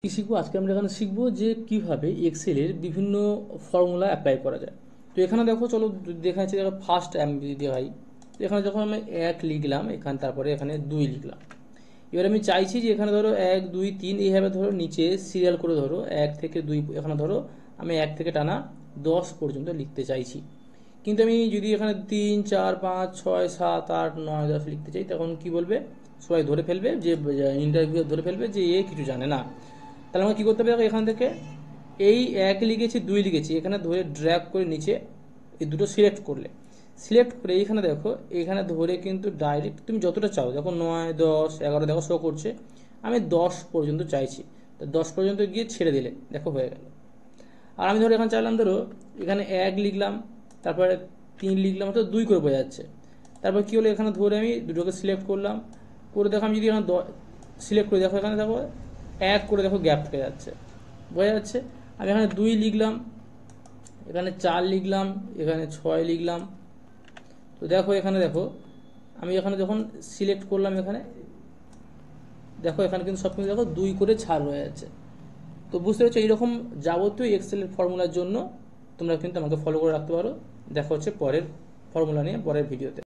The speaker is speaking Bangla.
কি শিখবো আজকে আমরা এখানে শিখবো যে কিভাবে এক্সেলের বিভিন্ন ফর্মুলা অ্যাপ্লাই করা যায়। তো এখানে দেখো, চলো দেখা যাচ্ছে, দেখো ফার্স্ট আমি যদি দেখাই, তো এখানে যখন আমি 1 লিখলাম, এখানে তারপরে এখানে 2 লিখলাম। এবার আমি চাইছি যে এখানে ধরো 1 2 3 এইভাবে ধরো নিচে সিরিয়াল করে ধরো 1 থেকে 2, এখানে ধরো আমি 1 থেকে টানা 10 পর্যন্ত লিখতে চাইছি। কিন্তু আমি যদি এখানে 3 4 5 6 7 8 9 10 লিখতে চাই, তখন কি বলবে? সবাই ধরে ফেলবে, যে ইন্টারভিউ ধরে ফেলবে যে এ কিছু জানে না। তাহলে আমাকে কী করতে হবে? দেখো এখান থেকে এই 1 লিখেছি, 2 লিখেছি, এখানে ধরে ড্র্যাগ করে নিচে এই দুটো সিলেক্ট করলে, সিলেক্ট করে এইখানে দেখো, এখানে ধরে কিন্তু ডাইরেক্ট তুমি যতটা চাও, দেখো 9 10 11 দেখো শো করছে, আমি 10 পর্যন্ত চাইছি, তো 10 পর্যন্ত গিয়ে ছেড়ে দিলে দেখো হয়ে গেল। আর আমি ধরো এখানে চাইলাম, ধরো এখানে 1 লিখলাম, তারপরে 3 লিখলাম, অর্থাৎ 2 করে বোঝাচ্ছে। তারপর কী হলো, এখানে ধরে আমি দুটোকে সিলেক্ট করলাম, করে দেখো আমি যদি এখানে সিলেক্ট করে দেখো, এখানে দেখো 1 করে দেখো গ্যাপ থেকে যাচ্ছে, বোঝা যাচ্ছে। আমি এখানে 2 লিখলাম, এখানে 4 লিখলাম, এখানে 6 লিখলাম, তো দেখো এখানে দেখো আমি এখানে যখন সিলেক্ট করলাম, এখানে দেখো এখানে কিন্তু সব কিছু দেখো 2 করে ছাড় হয়ে যাচ্ছে। তো বুঝতে পারছো, এইরকম যাবতীয় এক্সেলের ফর্মুলার জন্য তোমরা কিন্তু আমাকে ফলো করে রাখতে পারো। দেখা হচ্ছে পরের ফর্মুলা নিয়ে পরের ভিডিওতে।